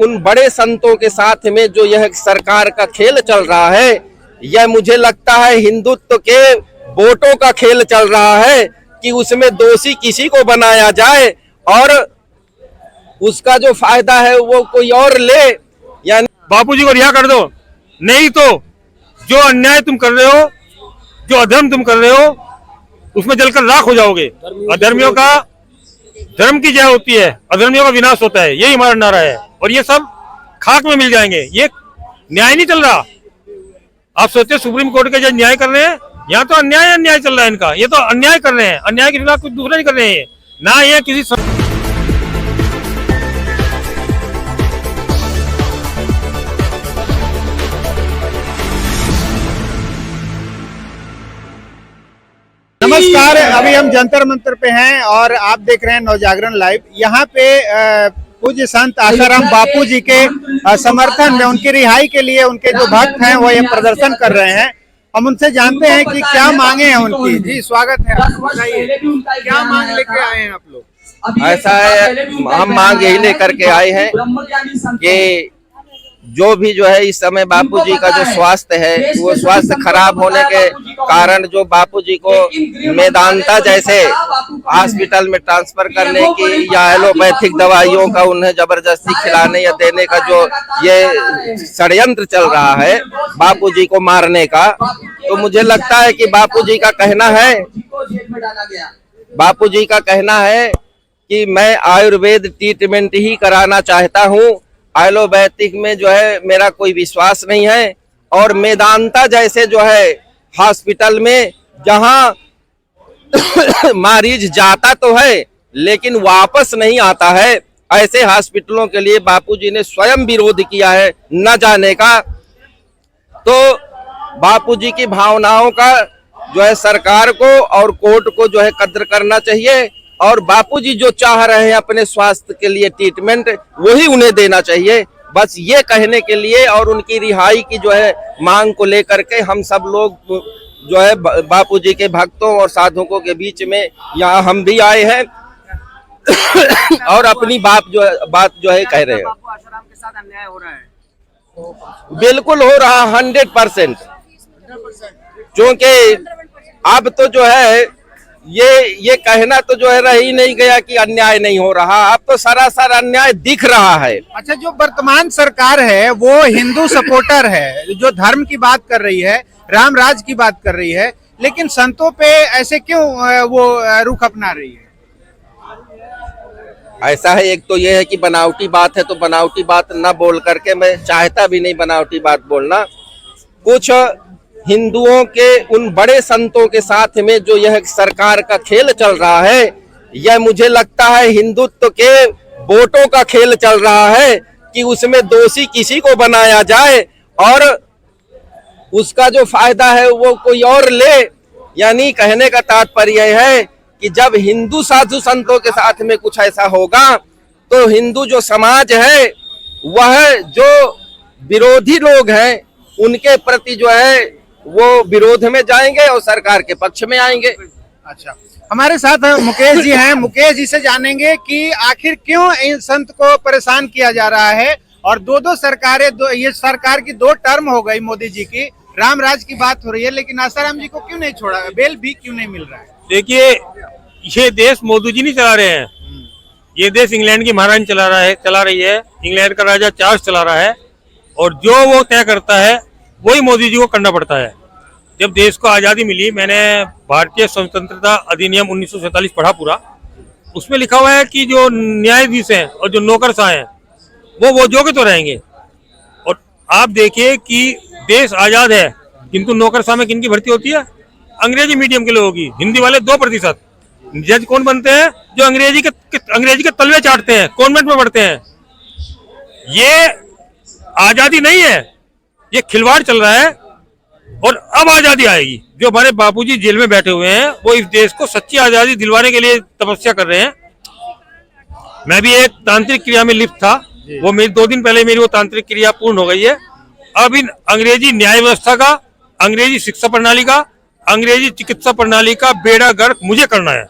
उन बड़े संतों के साथ में जो यह सरकार का खेल चल रहा है, यह मुझे लगता है हिंदुत्व के वोटों का खेल चल रहा है कि उसमें दोषी किसी को बनाया जाए और उसका जो फायदा है वो कोई और ले। यानी बापूजी को रिहा कर दो, नहीं तो जो अन्याय तुम कर रहे हो, जो अधर्म तुम कर रहे हो, उसमें जलकर राख हो जाओगे। अधर्मियों का धर्म की जय होती है, अधर्मियों का विनाश होता है, यही हमारा नारा है। और ये सब खाक में मिल जाएंगे। ये न्याय नहीं चल रहा। आप सोचते सुप्रीम कोर्ट के जज न्याय कर रहे हैं, यहाँ तो अन्याय चल रहा है इनका। ये तो अन्याय कर रहे हैं, अन्याय के खिलाफ कुछ दूसरा नहीं कर रहे हैं ना। ये किसी नमस्कार, अभी हम जंतर मंतर पे हैं और आप देख रहे हैं नवजागरण लाइव। यहाँ पे पूज्य संत आशाराम बापू जी के समर्थन में, उनकी रिहाई के लिए उनके जो भक्त हैं वो ये प्रदर्शन कर रहे हैं। हम उनसे जानते हैं कि क्या मांगे हैं उनकी। जी स्वागत है, आप बताइए क्या मांग लेके आए हैं आप लोग? ऐसा है, हम मांग यही लेकर के आए हैं कि जो भी जो है इस समय बापूजी का जो स्वास्थ्य है, वो स्वास्थ्य खराब होने के कारण जो बापूजी को मेदांता जैसे हॉस्पिटल में ट्रांसफर करने की या एलोपैथिक दवाइयों का उन्हें जबरदस्ती खिलाने या देने का जो ये षड्यंत्र चल रहा है बापूजी को मारने का, तो मुझे लगता है कि बापूजी का कहना है कि मैं आयुर्वेद ट्रीटमेंट ही कराना चाहता हूँ। एलोपैथिक में जो है मेरा कोई विश्वास नहीं है। और मेदांता जैसे जो है हॉस्पिटल में जहां मरीज जाता तो है लेकिन वापस नहीं आता है, ऐसे हॉस्पिटलों के लिए बापूजी ने स्वयं विरोध किया है न जाने का। तो बापूजी की भावनाओं का जो है सरकार को और कोर्ट को जो है कद्र करना चाहिए और बापूजी जो चाह रहे हैं अपने स्वास्थ्य के लिए ट्रीटमेंट, वही उन्हें देना चाहिए। बस ये कहने के लिए और उनकी रिहाई की जो है मांग को लेकर के हम सब लोग जो है बापूजी के भक्तों और साधुकों के बीच में यहाँ हम भी आए हैं और अपनी बात जो है कह रहे हैं। आशाराम के साथ अन्याय हो रहा है? बिल्कुल हो रहा, 100%। क्योंकि अब तो जो है ये कहना तो जो है रह ही नहीं गया कि अन्याय नहीं हो रहा, अब तो सरासर अन्याय दिख रहा है। अच्छा, जो वर्तमान सरकार है वो हिंदू सपोर्टर है, जो धर्म की बात कर रही है, राम राज की बात कर रही है, लेकिन संतों पे ऐसे क्यों वो रुख अपना रही है? ऐसा है, एक तो ये है कि बनावटी बात है, तो बनावटी बात न बोल करके, मैं चाहता भी नहीं बनावटी बात बोलना। कुछ हिंदुओं के उन बड़े संतों के साथ में जो यह सरकार का खेल चल रहा है, यह मुझे लगता है हिंदुत्व के वोटों का खेल चल रहा है कि उसमें दोषी किसी को बनाया जाए और उसका जो फायदा है वो कोई और ले। यानी कहने का तात्पर्य है कि जब हिंदू साधु संतों के साथ में कुछ ऐसा होगा तो हिंदू जो समाज है वह जो विरोधी लोग हैं उनके प्रति जो है वो विरोध में जाएंगे और सरकार के पक्ष में आएंगे। अच्छा, हमारे साथ मुकेश जी हैं। मुकेश जी से जानेंगे कि आखिर क्यों इन संत को परेशान किया जा रहा है और दो सरकारें, ये सरकार की 2 टर्म हो गई मोदी जी की, राम राज की बात हो रही है, लेकिन आसाराम जी को क्यों नहीं छोड़ा, बेल भी क्यों नहीं मिल रहा है? देखिए, ये देश मोदी जी नहीं चला रहे हैं, ये देश इंग्लैंड की महारानी चला रही है। इंग्लैंड का राजा चार्ल्स चला रहा है और जो वो तय करता है वही मोदी जी को करना पड़ता है। जब देश को आज़ादी मिली, मैंने भारतीय स्वतंत्रता अधिनियम 1947 पढ़ा पूरा। उसमें लिखा हुआ है कि जो न्यायाधीश हैं और जो नौकरशाह हैं वो योग्य तो रहेंगे। और आप देखिए कि देश आज़ाद है किंतु नौकरशाह में किनकी भर्ती होती है? अंग्रेजी मीडियम के लोगों की, हिंदी वाले 2%। जज कौन बनते हैं? जो अंग्रेजी के तलवे चाटते हैं, कॉन्वेंट में पढ़ते हैं। ये आज़ादी नहीं है, ये खिलवाड़ चल रहा है। और अब आजादी आएगी। जो हमारे बापूजी जेल में बैठे हुए हैं वो इस देश को सच्ची आजादी दिलवाने के लिए तपस्या कर रहे हैं। मैं भी एक तांत्रिक क्रिया में लिप्त था, वो मेरी 2 दिन पहले मेरी वो तांत्रिक क्रिया पूर्ण हो गई है। अब इन अंग्रेजी न्याय व्यवस्था का, अंग्रेजी शिक्षा प्रणाली का, अंग्रेजी चिकित्सा प्रणाली का बेड़ा गर्क मुझे करना है।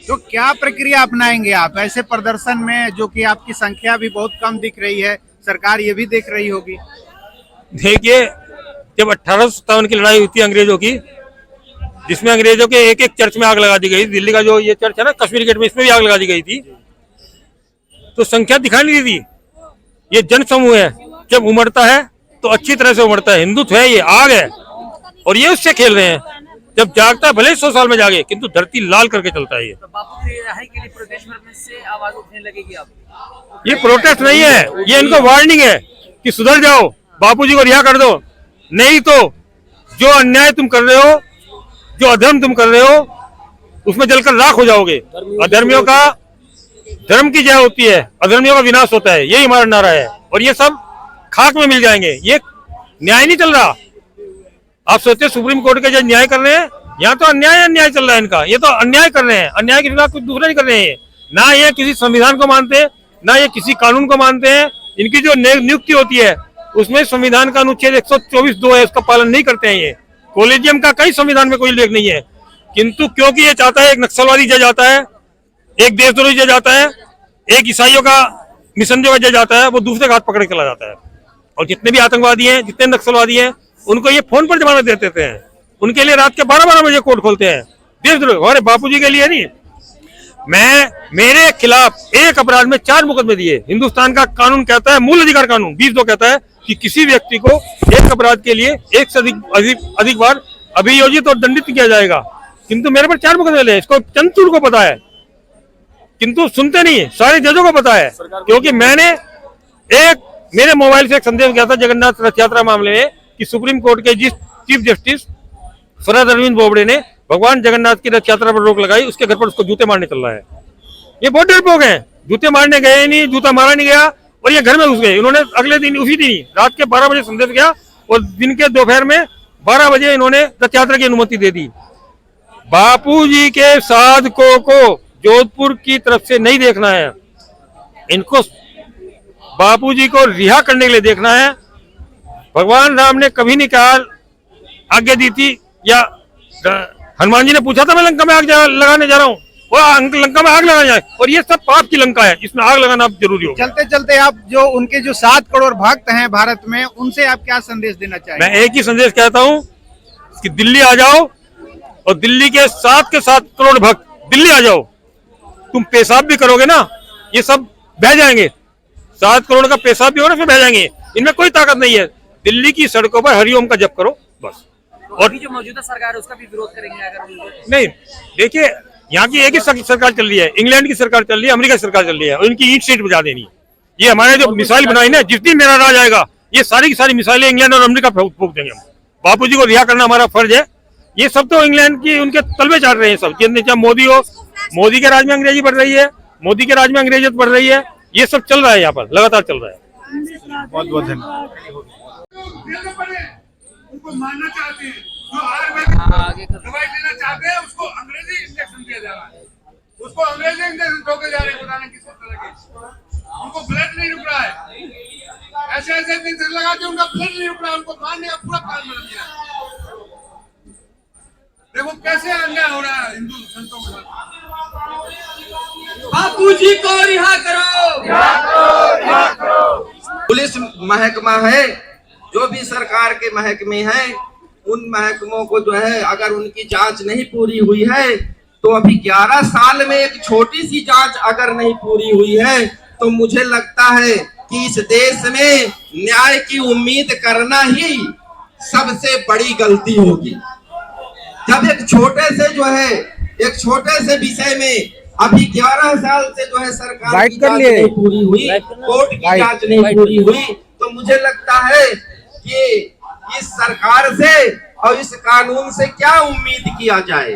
तो क्या प्रक्रिया अपनाएंगे आप ऐसे प्रदर्शन में, जो कि आपकी संख्या भी बहुत कम दिख रही है, सरकार ये भी देख रही होगी? देखिए, जब 1857 की लड़ाई हुई थी अंग्रेजों की, जिसमें अंग्रेजों के एक एक चर्च में आग लगा दी गई, दिल्ली का जो ये चर्च है ना कश्मीर गेट में, इसमें भी आग लगा दी गई थी, तो संख्या दिखाई नहीं दी थी। ये जन समूह है, जब उमड़ता है तो अच्छी तरह से उमड़ता है। हिंदुत्व है, ये आग है, और ये उससे खेल रहे हैं। जब जागता है, भले 100 साल में जागे, किंतु धरती लाल करके चलता है। ये तो बापू की रिहाई के लिए प्रदेश भर में से आवाज उठने लगेगी आप? ये प्रोटेस्ट नहीं है, ये इनको वार्निंग है कि सुधर जाओ, बापूजी को रिहा कर दो, नहीं तो जो अन्याय तुम कर रहे हो, जो अधर्म तुम कर रहे हो, उसमें जलकर राख हो जाओगे। अधर्मियों का धर्म की जय होती है, अधर्मियों का विनाश होता है, यही हमारा नारा है। और ये सब खाक में मिल जाएंगे। ये न्याय नहीं चल रहा। आप सोचते सुप्रीम कोर्ट के जो न्याय कर रहे हैं, यहाँ तो अन्याय चल रहा है इनका। ये तो अन्याय कर रहे हैं, अन्याय के खिलाफ कुछ दूसरा नहीं कर रहे हैं। ना ये किसी संविधान को मानते हैं, ना ये किसी कानून को मानते हैं। इनकी जो नियुक्ति होती है उसमें संविधान का अनुच्छेद 124(2) है, उसका पालन नहीं करते हैं। ये कॉलेजियम का कई संविधान में कोई उल्लेख नहीं है, किंतु क्योंकि ये चाहता है एक नक्सलवादी जज आता है, एक देशद्रोही जज आता है, एक ईसाइयों का मिशन जो जज आता है, वो दूसरे का हाथ पकड़ के चला जाता है। और जितने भी आतंकवादी हैं, जितने नक्सलवादी हैं, उनको ये फोन पर जमानत दे देते हैं। उनके लिए रात के 12-12 बजे कोर्ट खोलते हैं। देशद्रोही, हमारे बापूजी के लिए नहीं। मेरे खिलाफ एक अपराध में 4 मुकदमे दिए। हिंदुस्तान का कानून कहता है, मूल अधिकार कानून 20(2) कहता है कि किसी व्यक्ति को एक अपराध के लिए एक से अधिक बार अभियोजित और दंडित किया जाएगा, किंतु मेरे पर 4 मुकदमे ले। इसको चंचूर को पता है, किंतु सुनते नहीं है। सारे जजों को पता है, क्योंकि मेरे मोबाइल से एक संदेश गया था जगन्नाथ रथ यात्रा मामले में कि सुप्रीम कोर्ट के जिस चीफ जस्टिस शरद अरविंद बोबड़े ने भगवान जगन्नाथ की रथ यात्रा पर रोक लगाई, उसके घर पर उसको जूते मारने चल रहा है। ये बहुत डरपोक हैं, जूते मारने गए नहीं, जूता मारा नहीं गया, और ये घर में घुस गए। इन्होंने अगले दिन उसी दिन ही रात के 12 बजे संदेश गया, और दिन के दोपहर में 12 बजे इन्होंने रथ यात्रा की अनुमति दे दी। बापूजी के साधकों को जोधपुर की तरफ से नहीं देखना है, इनको बापूजी को रिहा करने के लिए देखना है। भगवान राम ने कभी नहीं कहा, आज्ञा दी थी, या हनुमान जी ने पूछा था मैं लंका में आग लगाने जा रहा हूँ, वो लंका में आग लगाने जाए। और ये सब पाप की लंका है, इसमें आग लगाना जरूरी हो। चलते चलते आप जो उनके जो 7 करोड़ भक्त हैं भारत में, उनसे आप क्या संदेश देना चाहेंगे? मैं एक ही संदेश कहता हूँ कि दिल्ली आ जाओ, और दिल्ली के 7 करोड़ भक्त दिल्ली आ जाओ। तुम पेशाब भी करोगे ना, ये सब बह जाएंगे। 7 करोड़ का पेशाब भी होगा, फिर बह जाएंगे। इनमें कोई ताकत नहीं है। दिल्ली की सड़कों पर हरिओम का जप करो बस। और अभी जो मौजूदा सरकार है उसका भी विरोध करेंगे अगर नहीं, देखिए यहाँ की एक ही सरकार चल रही है, इंग्लैंड की सरकार चल रही है, अमेरिका की सरकार चल रही है, और इनकी ईंट सीट बजा देनी। ये हमारे जो मिसाइल बनाई ना, जिस दिन मेरा राज आएगा, ये सारी की सारी मिसाइलें इंग्लैंड और अमेरिका फूंक देंगे हम। बापूजी को रिहा करना हमारा फर्ज है। ये सब तो इंग्लैंड की उनके तलवे चाट रहे हैं सब, चाहे मोदी हो, मोदी के राज में अंग्रेजी बढ़ रही है, मोदी के राज में अंग्रेजियत बढ़ रही है। ये सब चल रहा है, यहाँ पर लगातार चल रहा है। बहुत बहुत धन्यवाद। उनको मारना चाहते हैं, जो आयुर्वेदिक दवाई लेना चाहते हैं उसको अंग्रेजी इंजेक्शन दिया जा रहा है, उसको अंग्रेजी इंजेक्शन ठोके जा रहे हैं, पता नहीं किस तरह के। उनको ब्लड नहीं रुक रहा है, ऐसे इंजेक्शन लगा के उनका ब्लड नहीं रुक रहा है, उनको मारने का पूरा प्लान बना दिया। देखो कैसे अन्याय हो रहा है हिंदू संतों के साथ। बापूजी को रिहा करो। पुलिस महकमा है, जो भी सरकार के महकमे हैं, उन महकमों को जो है, अगर उनकी जांच नहीं पूरी हुई है, तो अभी 11 साल में एक छोटी सी जांच अगर नहीं पूरी हुई है, तो मुझे लगता है कि इस देश में न्याय की उम्मीद करना ही सबसे बड़ी गलती होगी। जब एक छोटे से विषय में अभी 11 साल से जो है सरकार की जांच नहीं पूरी हुई, कोर्ट की जांच नहीं पूरी हुई, तो मुझे लगता है कि इस सरकार से और इस कानून से क्या उम्मीद किया जाए।